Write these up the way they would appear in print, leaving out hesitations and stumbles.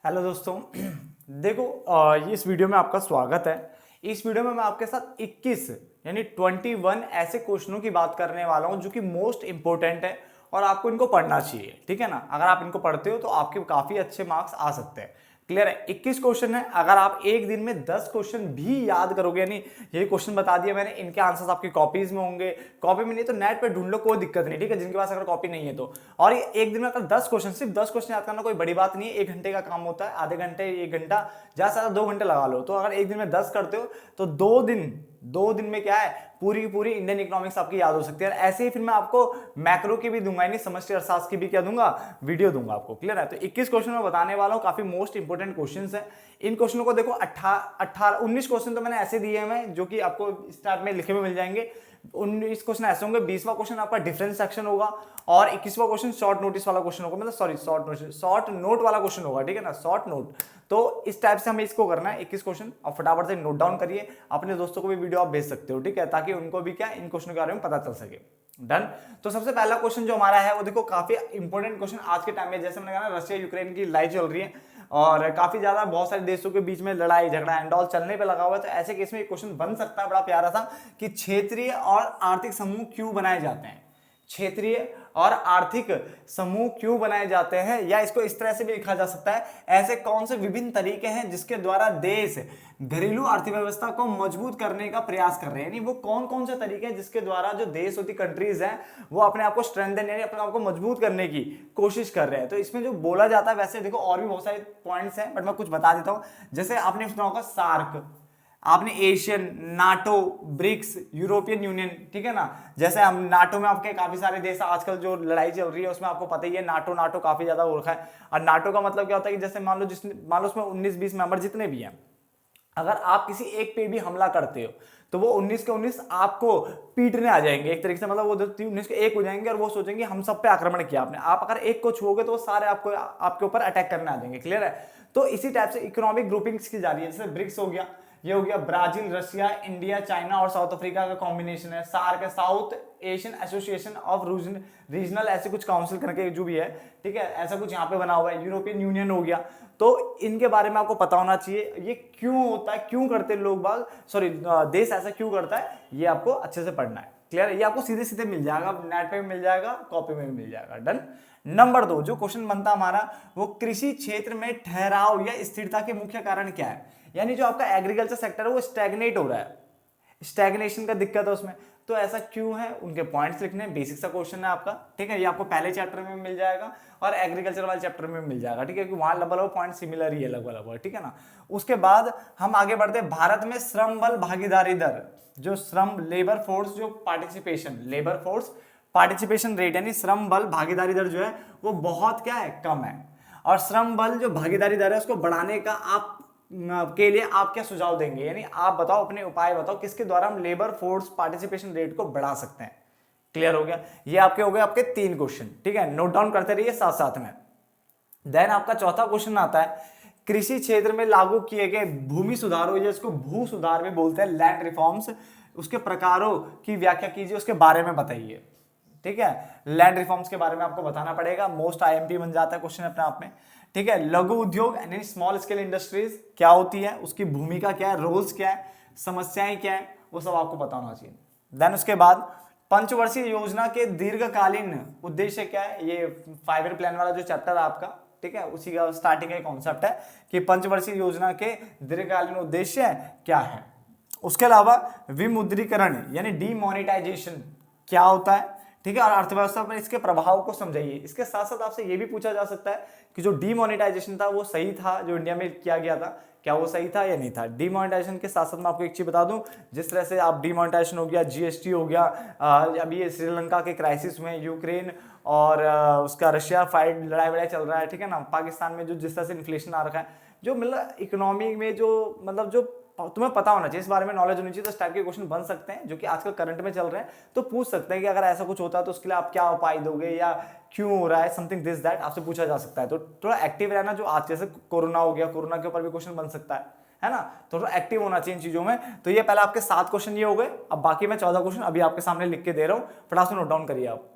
Hello दोस्तों। देखो, इस वीडियो में आपका स्वागत है। इस वीडियो में मैं आपके साथ 21 यानी 21 ऐसे क्वेश्चनों की बात करने वाला हूं जो कि मोस्ट इंपॉर्टेंट है और आपको इनको पढ़ना चाहिए। ठीक है ना। अगर आप इनको पढ़ते हो तो आपके काफी अच्छे मार्क्स आ सकते हैं। क्लियर है। 21 क्वेश्चन है। अगर आप एक दिन में 10 क्वेश्चन भी याद करोगे, यानी ये क्वेश्चन बता दिया मैंने, इनके आंसर्स आपकी कॉपीज में होंगे। कॉपी में नहीं तो नेट पे ढूंढ लो, कोई दिक्कत नहीं। ठीक है, जिनके पास अगर कॉपी नहीं है तो। और ये एक दिन में अगर 10 क्वेश्चन, सिर्फ 10 क्वेश्चन याद करना कोई बड़ी बात नहीं है। 1 घंटे का काम होता है, आधे घंटे, 1 घंटा, ज्यादा से ज्यादा 2 घंटे लगा लो। तो अगर एक दिन में 10 करते हो तो 2 दिन में क्या है, पूरी की पूरी इंडियन इकोनॉमिक्स आपकी याद हो सकती है। ऐसे ही फिर मैं आपको मैक्रो की भी दूंगा, यानी समष्टि अर्थशास्त्र की भी क्या दूंगा, वीडियो दूंगा आपको। क्लियर है। तो 21 क्वेश्चन मैं बताने वाला हूं, काफी मोस्ट इंपोर्टेंट क्वेश्चंस है। इन क्वेश्चनों को देखो, 19 क्वेश्चन तो मैंने ऐसे दिए हैं जो कि आपको इस टाइप में लिखे हुए मिल जाएंगे। 19 क्वेश्चन ऐसे होंगे। 20वां क्वेश्चन आपका डिफरेंस सेक्शन होगा और 21वां क्वेश्चन शॉर्ट नोटिस वाला क्वेश्चन होगा, मतलब सॉरी शॉर्ट नोट वाला क्वेश्चन होगा। ठीक है ना, शॉर्ट नोट। तो इस टाइप से हमें इसको करना है 21 क्वेश्चन। और फटाफट से नोट डाउन करिए, अपने दोस्तों को भी वीडियो आप भेज सकते हो। ठीक है, ताकि उनको भी क्या इन क्वेश्चन के बारे में पता चल सके। डन। तो सबसे पहला क्वेश्चन जो हमारा है वो देखो, काफी इंपॉर्टेंट क्वेश्चन आज के टाइम में। जैसे मैंने कहा ना, रशिया यूक्रेन की लड़ाई चल रही है और काफी ज्यादा बहुत सारे देशों के बीच में लड़ाई झगड़ा एंड ऑल चलने पे लगा हुआ है। तो ऐसे केस में एक क्वेश्चन बन सकता है, बड़ा प्यारा सा, कि क्षेत्रीय और आर्थिक समूह क्यों बनाए जाते हैं। क्षेत्रीय और आर्थिक समूह क्यों बनाए जाते हैं, या इसको इस तरह से भी लिखा जा सकता है, ऐसे कौन से विभिन्न तरीके हैं जिसके द्वारा देश घरेलू अर्थव्यवस्था को मजबूत करने का प्रयास कर रहे हैं। यानी वो कौन कौन से तरीके हैं जिसके द्वारा जो देश होती कंट्रीज हैं वो अपने आप को स्ट्रेंथन यानी अपने आप को मजबूत करने की कोशिश कर रहे हैं। तो इसमें जो बोला जाता है, वैसे देखो और भी बहुत सारे पॉइंट्स हैं, बट मैं कुछ बता देता हूं। जैसे आपने सुना होगा सार्क, आपने ASEAN, NATO, BRICS, European Union. ठीक है ना। जैसे हम नाटो में आपके काफी सारे देश, आजकल जो लड़ाई चल रही है उसमें आपको पता ही है, नाटो काफी ज्यादा हो रखा है। और नाटो का मतलब क्या होता है कि जैसे मान लो उसमें 19-20 मेंबर जितने भी हैं, अगर आप किसी एक पे भी हमला करते हो तो वो 19 के 19 आपको पीटने आ जाएंगे एक तरीके से। मतलब वो 19 के 1 हो जाएंगे और वो सोचेंगे हम सब पे आक्रमण किया आपने। आप अगर एक को छुओगे तो वो सारे आपके ऊपर अटैक करने आ जाएंगे। क्लियर है। तो इसी टाइप से इकोनॉमिक ग्रुपिंग्स की जा रही है। जैसे ब्रिक्स हो गया, ये हो गया ब्राजील, रशिया, इंडिया, चाइना और साउथ अफ्रीका का कॉम्बिनेशन है। सार्क है, south Asian association of regional ऐसे कुछ काउंसिल करके जो भी है। ठीक है, ऐसा कुछ यहाँ पे बना हुआ है। यूरोपियन यूनियन हो गया। तो इनके बारे में आपको पता होना चाहिए, ये क्यों होता है, क्यों करते लोग बाग, सॉरी देश ऐसा क्यों करता है, ये आपको अच्छे से पढ़ना है। क्लियर है। ये आपको सीधे सीधे मिल जाएगा, नेट पे भी मिल जाएगा, कॉपी में भी मिल जाएगा। डन। नंबर 2 जो क्वेश्चन बनता हमारा, वो कृषि क्षेत्र में ठहराव या स्थिरता के मुख्य कारण क्या है। यानी जो आपका एग्रीकल्चर सेक्टर है वो स्टैग्नेट हो रहा है, स्टैग्नेशन का दिक्कत है उसमें। तो ऐसा क्यों है, उनके पॉइंट्स लिखने हैं। बेसिक सा क्वेश्चन है आपका। ठीक है, ये आपको पहले चैप्टर में मिल जाएगा और एग्रीकल्चर वाले चैप्टर में मिल जाएगा। ठीक है, क्योंकि वहां लगभग पॉइंट सिमिलर ही है लगभग। ठीक है ना। उसके बाद हम आगे बढ़ते हैं। भारत में श्रम बल भागीदारी दर, जो श्रम लेबर फोर्स जो पार्टिसिपेशन रेट यानी श्रम बल भागीदारी दर जो है वो बहुत क्या है, कम है। और श्रम बल जो भागीदारी दर है उसको बढ़ाने का आप के लिए आप क्या सुझाव देंगे, यानी आप बताओ, अपने उपाय बताओ किसके द्वारा हम लेबर फोर्स पार्टिसिपेशन रेट को बढ़ा सकते हैं। क्लियर हो गया। ये आपके हो गए आपके 3 क्वेश्चन। ठीक है, नोट डाउन करते रहिए साथ साथ में। देन आपका चौथा क्वेश्चन आता है, कृषि क्षेत्र में लागू किए गए भूमि सुधारों, जिसको भू सुधार भी बोलते हैं, लैंड रिफॉर्म्स, उसके प्रकारों की व्याख्या कीजिए, उसके बारे में बताइए। ठीक है, लैंड रिफॉर्म्स के बारे में आपको बताना पड़ेगा। मोस्ट आईएमपी बन जाता है क्वेश्चन अपने आप में। ठीक है, लघु उद्योग यानी स्मॉल स्केल इंडस्ट्रीज क्या होती है, उसकी भूमिका क्या है, रोल्स क्या है, समस्याएं क्या है, वो सब आपको पता होना चाहिए। देन उसके बाद पंचवर्षीय योजना के दीर्घकालीन उद्देश्य क्या है, ये 5 ईयर प्लान वाला जो चैप्टर है आपका। ठीक है, उसी का स्टार्टिंग का कॉन्सेप्ट है कि पंचवर्षीय योजना के दीर्घकालीन उद्देश्य क्या है। उसके अलावा विमुद्रीकरण यानी डीमोनेटाइजेशन क्या होता है। ठीक है, और अर्थव्यवस्था पर इसके प्रभाव को समझाइए। इसके साथ साथ आपसे यह भी पूछा जा सकता है कि जो डीमोनेटाइजेशन था वो सही था, जो इंडिया में किया गया था, क्या वो सही था या नहीं था। डीमोनेटाइजेशन के साथ साथ मैं आपको एक चीज बता दूं, जिस तरह से आप डीमोनेटाइजेशन हो गया, जीएसटी हो गया, अभी ये श्रीलंका के क्राइसिस में यूक्रेन और उसका रशिया फाइट लड़ाई वड़ाई चल रहा है। ठीक है ना, पाकिस्तान में जो जिस तरह से इन्फ्लेशन आ रखा है, जो मतलब इकोनॉमी में जो मतलब जो तुम्हें पता होना चाहिए, इस बारे में नॉलेज होनी चाहिए। तो इस टाइप के क्वेश्चन बन सकते हैं जो कि आजकल करंट में चल रहे हैं। तो पूछ सकते हैं कि अगर ऐसा कुछ होता है तो उसके लिए आप क्या उपाय दोगे, या क्यों हो रहा है, समथिंग दिस दैट आपसे पूछा जा सकता है। तो थोड़ा एक्टिव रहना, जो आज जैसे कोरोना हो गया, कोरोना के ऊपर भी क्वेश्चन बन सकता है ना। थोड़ा एक्टिव होना चाहिए इन चीजों में। तो ये पहले आपके 7 क्वेश्चन ये हो गए। अब बाकी मैं 14 क्वेश्चन अभी आपके सामने लिख के दे रहा हूं, फटाफट से नोट डाउन करिए आप।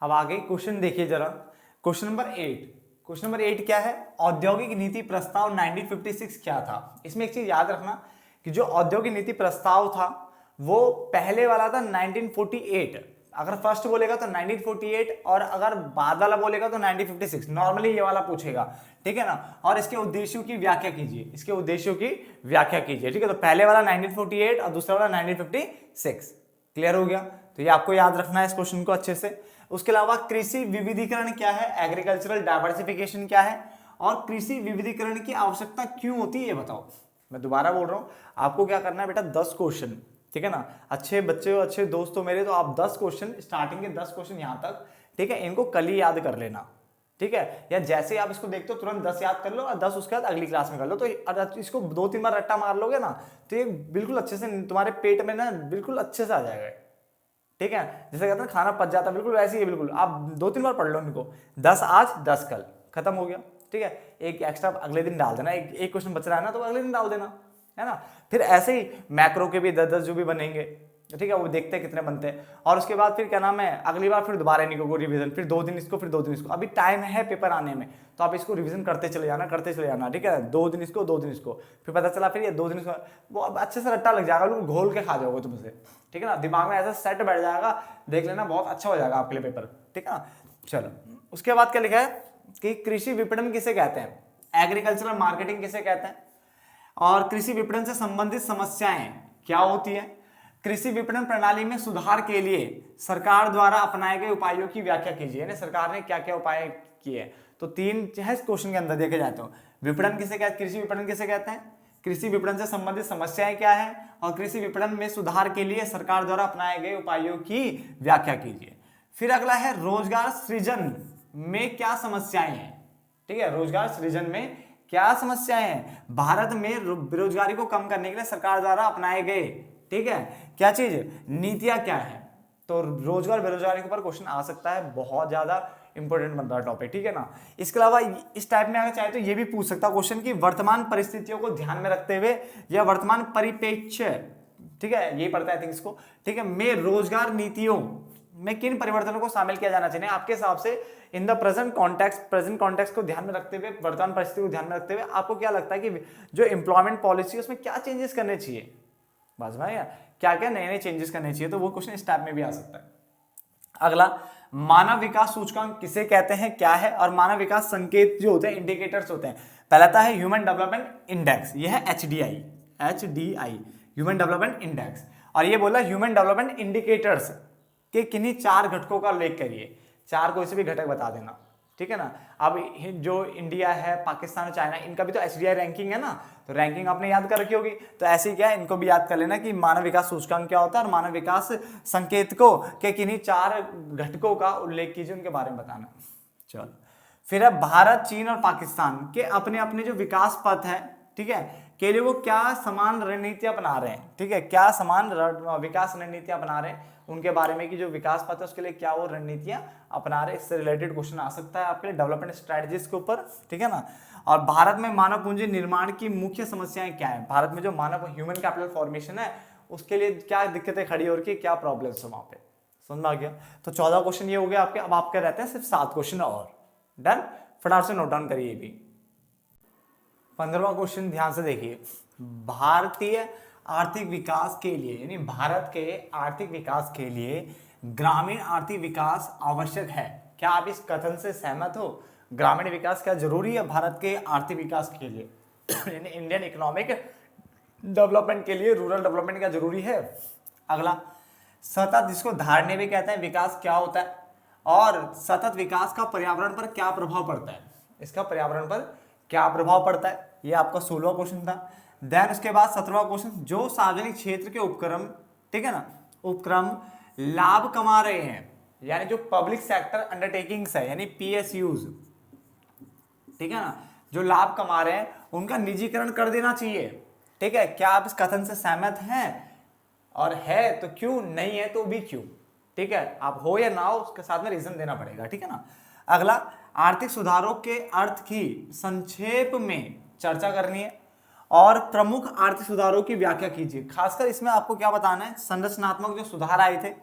अब आगे क्वेश्चन देखिए जरा। क्वेश्चन नंबर 8, क्वेश्चन नंबर 8 क्या है, औद्योगिक नीति प्रस्ताव 1956 क्या था। इसमें एक चीज याद रखना कि जो औद्योगिक नीति प्रस्ताव था वो पहले वाला था 1948, अगर फर्स्ट बोलेगा तो 1948 और अगर बाद वाला बोलेगा तो 1956, नॉर्मली ये वाला पूछेगा, ठीक है ना। और इसके उद्देश्यों की व्याख्या कीजिए, इसके उद्देश्यों की व्याख्या कीजिए, ठीक है। तो पहले वाला 1948 और दूसरा वाला 1956। क्लियर हो गया, तो ये आपको याद रखना है इस क्वेश्चन को अच्छे से। उसके अलावा कृषि विविधीकरण क्या है, एग्रीकल्चरल डाइवर्सिफिकेशन क्या है, और कृषि विविधीकरण की आवश्यकता क्यों होती है ये बताओ। मैं दोबारा बोल रहा हूं, आपको क्या करना है बेटा, 10 क्वेश्चन, ठीक है ना। अच्छे बच्चे हो, अच्छे दोस्त हो मेरे, तो आप 10 क्वेश्चन, स्टार्टिंग के 10 क्वेश्चन यहां तक, ठीक है, इनको कल ही याद कर लेना, ठीक है। या जैसे आप इसको देखते हो तुरंत 10 याद कर लो और 10 उसके बाद अगली क्लास में कर लो। तो इसको 2-3 बार रट्टा मार लोगे ना तो ये बिल्कुल अच्छे से तुम्हारे पेट में ना बिल्कुल अच्छे से आ जाएगा, ठीक है। जैसे कहते हैं खाना पच जाता है, बिल्कुल वैसे ही, बिल्कुल आप 2-3 बार पढ़ लो इनको, 10 आज 10 कल, खत्म हो गया, ठीक है। एक एक्स्ट्रा अगले दिन डाल देना, एक क्वेश्चन बच रहा है ना तो अगले दिन डाल देना, है ना। फिर ऐसे ही मैक्रो के भी 10-10 जो भी बनेंगे, ठीक है, वो देखते हैं कितने बनते हैं। और उसके बाद फिर क्या नाम है, अगली बार फिर दोबारा इनको को रिवीजन, फिर 2 दिन इसको, फिर 2 दिन इसको। अभी टाइम है पेपर आने में, तो आप इसको रिवीजन करते चले जाना, ठीक है। 2 दिन इसको, 2 दिन इसको, फिर पता चला फिर ये 2 दिन इसको, वो अब अच्छे से रट्टा लग जाएगा, बिल्कुल घोल के खा जाओगे तुम उसे, ठीक है ना। दिमाग में ऐसा सेट बैठ जाएगा, देख लेना बहुत अच्छा हो जाएगा आपके लिए पेपर, ठीक है ना। चलो, उसके बाद क्या लिखा है कि कृषि विपणन किसे कहते हैं, एग्रीकल्चरल मार्केटिंग किसे कहते हैं, और कृषि विपणन से संबंधित समस्याएं क्या होती है, कृषि विपणन प्रणाली में सुधार के लिए सरकार द्वारा अपनाए गए उपायों की व्याख्या कीजिए, यानी सरकार ने क्या क्या उपाय किए। तो 3 है क्वेश्चन के अंदर देखे जाते हो, विपणन किसे कहते हैं, कृषि विपणन किसे कहते हैं, कृषि विपणन से संबंधित समस्याएं क्या है, और कृषि विपणन में सुधार के लिए सरकार द्वारा अपनाए गए उपायों की व्याख्या कीजिए। फिर अगला है रोजगार सृजन में क्या समस्याएं हैं, ठीक है, रोजगार सृजन में क्या समस्याएं हैं, भारत में बेरोजगारी को कम करने के लिए सरकार द्वारा अपनाए गए, ठीक है, क्या चीज, नीतियां क्या है। तो रोजगार बेरोजगारी के ऊपर क्वेश्चन आ सकता है, बहुत ज्यादा इंपॉर्टेंट बन रहा है टॉपिक, ठीक है ना। इसके अलावा इस टाइप में अगर चाहे तो ये भी पूछ सकता क्वेश्चन कि वर्तमान परिस्थितियों को ध्यान में रखते हुए या वर्तमान परिप्रेक्ष्य, ठीक है, यही पढ़ता है इसको, ठीक है, में रोजगार नीतियों में किन परिवर्तनों को शामिल किया जाना चाहिए आपके हिसाब से इन द प्रेजेंट कॉन्टेक्स्ट को ध्यान में रखते हुए, वर्तमान परिस्थिति को ध्यान में रखते हुए आपको क्या लगता है कि जो एम्प्लॉयमेंट पॉलिसी है उसमें क्या चेंजेस करने चाहिए, बस भाई क्या क्या नए नए चेंजेस करने चाहिए। तो वो क्वेश्चन इस टाइप में भी आ सकता है। अगला, मानव विकास सूचकांक किसे कहते हैं, क्या है, और मानव विकास संकेत जो होते हैं, इंडिकेटर्स होते हैं। पहला था है ह्यूमन डेवलपमेंट इंडेक्स, ये है HDI ह्यूमन डेवलपमेंट इंडेक्स, और ये बोला ह्यूमन डेवलपमेंट इंडिकेटर्स के किन्हीं 4 घटकों का उल्लेख करिए, 4 कोई से भी घटक बता देना, ठीक है ना। अब जो इंडिया है, पाकिस्तान और चाइना, इनका भी तो HDI रैंकिंग है ना, तो रैंकिंग आपने याद कर रखी होगी, तो ऐसे ही क्या है, इनको भी याद कर लेना कि मानव विकास सूचकांक क्या होता है और मानव विकास संकेतकों के किन्हीं 4 घटकों का उल्लेख कीजिए, उनके बारे में बताना। चलो, फिर अब भारत, चीन और पाकिस्तान के अपने अपने जो विकास पथ है, ठीक है, के लिए वो क्या समान रणनीतियां अपना रहे हैं, ठीक है, क्या समान विकास रणनीतियां अपना रहे हैं, उनके बारे में कि जो विकास पथ है उसके लिए क्या वो रणनीतियां अपना रहे, इससे रिलेटेड क्वेश्चन आ सकता है आपके लिए डेवलपमेंट स्ट्रेटजीज के ऊपर, ठीक है ना। और भारत में मानव पूंजी निर्माण की मुख्य समस्याएं क्या है, भारत में जो मानव ह्यूमन कैपिटल फॉर्मेशन है उसके लिए क्या दिक्कतें खड़ी हो रही है, क्या प्रॉब्लम्स है वहां पे, समझ में आ गया। तो 14 क्वेश्चन ये हो गया आपके। अब आपके रहते हैं सिर्फ 7 क्वेश्चन और, डन, फटाफट से नोट डाउन करिए भी। 15वां क्वेश्चन ध्यान से देखिए, भारतीय आर्थिक विकास के लिए, यानी भारत के आर्थिक विकास के लिए ग्रामीण आर्थिक विकास आवश्यक है। क्या आप इस कथन से सहमत हो, ग्रामीण विकास क्या जरूरी है भारत के आर्थिक विकास के लिए, यानी इंडियन इकोनॉमिक डेवलपमेंट के लिए रूरल डेवलपमेंट क्या जरूरी है। अगला, सतत, जिसको धारणीय भी कहते हैं, विकास क्या होता है, और सतत विकास का पर्यावरण पर क्या प्रभाव पड़ता है, इसका पर्यावरण पर क्या प्रभाव पड़ता है, ये आपका 16वां क्वेश्चन था। देन उसके बाद 17वां क्वेश्चन, जो सार्वजनिक क्षेत्र के उपक्रम, ठीक है ना, उपक्रम लाभ कमा रहे हैं, यानी जो पब्लिक सेक्टर अंडरटेकिंग्स है, यानी PSUs, ठीक है ना, जो लाभ कमा रहे हैं उनका निजीकरण कर देना चाहिए, ठीक है। क्या आप इस कथन से सहमत हैं, और है तो क्यों, नहीं है तो भी क्यों, ठीक है, आप हो या ना हो उसके साथ में रीजन देना पड़ेगा, ठीक है ना। अगला, आर्थिक सुधारों के अर्थ की संक्षेप में चर्चा करनी है, और प्रमुख आर्थिक सुधारों की व्याख्या कीजिए। खासकर इसमें आपको क्या बताना है, संरचनात्मक जो सुधार आए थे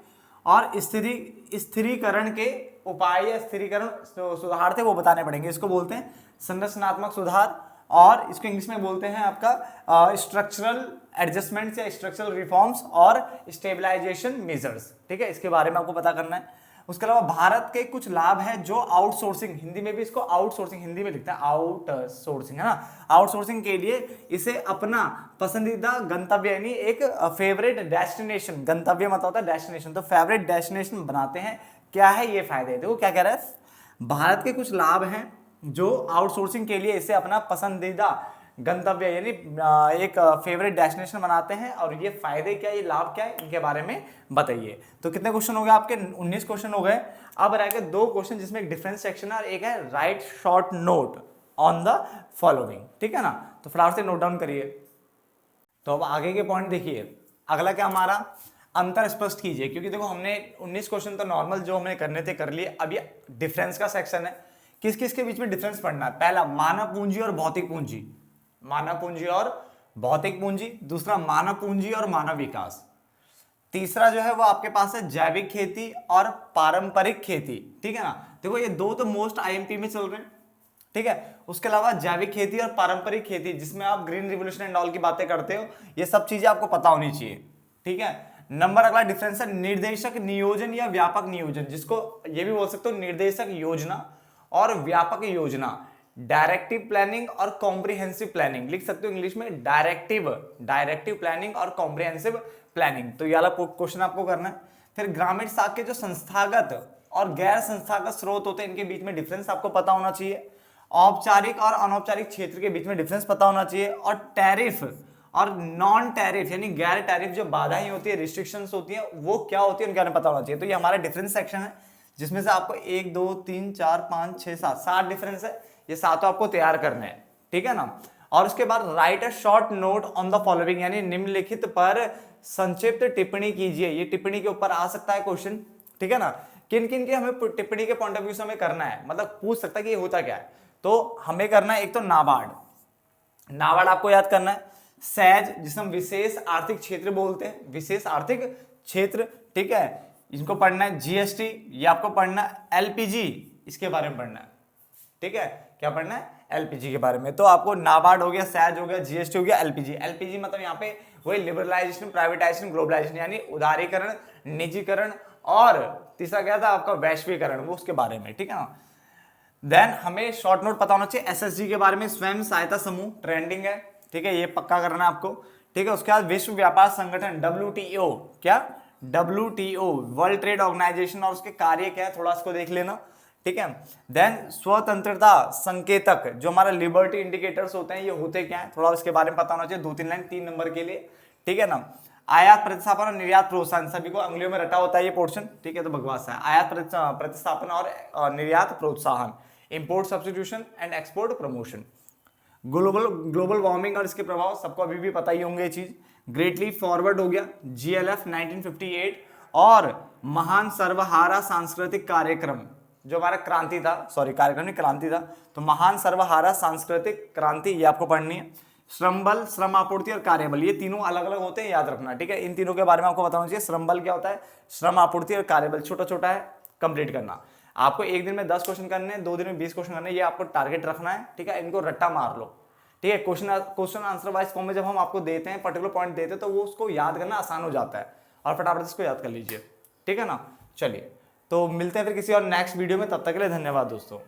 और स्थिरीकरण के उपाय या स्थिरीकरण सुधार थे वो बताने पड़ेंगे। इसको बोलते हैं संरचनात्मक सुधार, और इसको इंग्लिश में बोलते हैं आपका स्ट्रक्चरल एडजस्टमेंट्स या स्ट्रक्चरल रिफॉर्म्स और स्टेबलाइजेशन मेजर्स। ठीक है, इसके बारे में आपको पता करना है। उसके अलावा भारत के कुछ लाभ है जो आउटसोर्सिंग, हिंदी में भी इसको आउटसोर्सिंग, हिंदी में लिखता है आउटसोर्सिंग, है ना, आउटसोर्सिंग के लिए इसे अपना पसंदीदा गंतव्य यानी एक फेवरेट डेस्टिनेशन, गंतव्य मतलब होता है डेस्टिनेशन, तो फेवरेट डेस्टिनेशन बनाते हैं। क्या है ये फायदे, देखो क्या कह रहा है, भारत के कुछ लाभ हैं जो आउटसोर्सिंग के लिए इसे अपना पसंदीदा गंतव्य यानी एक फेवरेट डेस्टिनेशन बनाते हैं। और ये फायदे क्या, ये लाभ क्या है, इनके बारे में बताइए। तो कितने क्वेश्चन हो गए आपके, 19 क्वेश्चन हो गए। अब रह गए 2 क्वेश्चन जिसमें एक डिफरेंस सेक्शन है और एक है right short note on the following. ठीक है ना, तो फटाफट से नोट डाउन करिए। तो अब आगे के पॉइंट देखिए। अगला क्या हमारा, अंतर स्पष्ट कीजिए, क्योंकि देखो हमने 19 क्वेश्चन तो नॉर्मल जो हमें करने थे कर लिए। अब ये डिफरेंस का सेक्शन है, किस किस के बीच में डिफरेंस पढ़ना है। पहला मानव पूंजी और भौतिक पूंजी, मानव पूंजी और भौतिक पूंजी। दूसरा मानव पूंजी और मानव विकास। तीसरा जो है वो आपके पास है जैविक खेती और पारंपरिक खेती। ठीक है ना, देखो ये 2 तो मोस्ट आईएमपी में चल रहे हैं। ठीक है, उसके अलावा जैविक खेती और पारंपरिक खेती जिसमें आप ग्रीन रिवोल्यूशन एंड ऑल की बातें करते हो, ये सब चीजें आपको पता होनी चाहिए। ठीक है, नंबर अगला डिफरेंस है निर्देशक नियोजन या व्यापक नियोजन, जिसको ये भी बोल सकते हो निर्देशक योजना और व्यापक योजना। डायरेक्टिव प्लानिंग और कॉम्प्रिहेंसिव प्लानिंग लिख सकते हो इंग्लिश में, डायरेक्टिव प्लानिंग और कॉम्प्रिहेंसिव प्लानिंग। तो ये वाला क्वेश्चन आपको करना है। फिर ग्रामीण साख के जो संस्थागत और गैर संस्थागत स्रोत होते हैं इनके बीच में डिफरेंस आपको पता होना चाहिए। औपचारिक और अनौपचारिक क्षेत्र के बीच में डिफरेंस पता होना चाहिए। और टैरिफ और नॉन टैरिफ यानी गैर टैरिफ जो बाधाएं होती है, रिस्ट्रिक्शंस होती हैं, वो क्या होती है उनके बारे में पता होना चाहिए। तो ये हमारा डिफरेंस सेक्शन है जिसमें से आपको 1 2 3 4 5 6 7 डिफरेंस है, ये 7 आपको तैयार करने हैं। ठीक है ना, और उसके बाद right a short note on the following यानी निम्नलिखित पर संक्षिप्त टिप्पणी कीजिए। ये टिप्पणी के ऊपर आ सकता है क्वेश्चन। ठीक है ना, किन किन के हमें टिप्पणी के पॉइंट ऑफ व्यू से हमें करना है, मतलब पूछ सकता है कि ये होता क्या है। तो हमें करना है एक तो नाबार्ड आपको याद करना है। सहज जिसे हम विशेष आर्थिक क्षेत्र बोलते हैं, विशेष आर्थिक क्षेत्र। ठीक है, इनको पढ़ना है। जीएसटी ये आपको पढ़ना है। एलपीजी इसके बारे में पढ़ना है। ठीक है, क्या पढ़ना है, एलपीजी के बारे में। तो आपको नाबार्ड हो गया, सहज हो गया, जीएसटी हो गया, एलपीजी मतलब यहाँ पे वही लिबरलाइजेशन, प्राइवेटाइजेशन, ग्लोबलाइजेशन यानी उदारीकरण, निजीकरण, और तीसरा क्या था आपका वैश्वीकरण, वो उसके बारे में। ठीक है ना, देन हमें शॉर्ट नोट पता होना चाहिए एसएसजी के बारे में, स्वयं सहायता समूह ट्रेंडिंग है। ठीक है, ये पक्का करना है आपको। ठीक है, उसके बाद विश्व व्यापार संगठन WTO, क्या WTO वर्ल्ड ट्रेड ऑर्गेनाइजेशन, और उसके कार्य क्या है थोड़ा इसको देख लेना। ठीक है, देन स्वतंत्रता संकेतक जो हमारा लिबर्टी इंडिकेटर्स होते हैं, ये होते क्या है थोड़ा इसके बारे में पता होना चाहिए। 2-3 लाइन 3 नंबर के लिए। ठीक है ना, आयात प्रतिस्थापन और निर्यात प्रोत्साहन, सभी को अंग्लियों में रटा होता है ये पोर्शन। ठीक है, तो बकवास है। आयात प्रतिस्थापन और निर्यात प्रोत्साहन, import substitution and export promotion. Global warming और इसके प्रभाव सबको अभी भी पता ही होंगे ये चीज। ग्रेटली फॉरवर्ड हो गया, GLF 1958, और महान सर्वहारा सांस्कृतिक कार्यक्रम जो हमारा क्रांति था, सॉरी कार्यक्रम नहीं क्रांति था, तो महान सर्वहारा सांस्कृतिक क्रांति ये आपको पढ़नी है। श्रम बल, श्रम आपूर्ति और कार्यबल, ये तीनों अलग अलग होते हैं, याद रखना। ठीक है, इन तीनों के बारे में आपको बताना चाहिए। श्रम बल क्या होता है, श्रम आपूर्ति और कार्यबल छोटा छोटा है, कंप्लीट करना। आपको एक दिन में 10 क्वेश्चन करने हैं, 2 दिन में 20 क्वेश्चन करने हैं, ये आपको टारगेट रखना है। ठीक है, इनको रट्टा मार लो। ठीक है, क्वेश्चन आंसर वाइज फॉर्म में जब हम आपको देते हैं, पर्टिकुलर पॉइंट देते हैं, तो वो उसको याद करना आसान हो जाता है, और फटाफट इसको याद कर लीजिए। ठीक है ना, चलिए तो मिलते हैं फिर किसी और नेक्स्ट वीडियो में, तब तक के लिए धन्यवाद दोस्तों।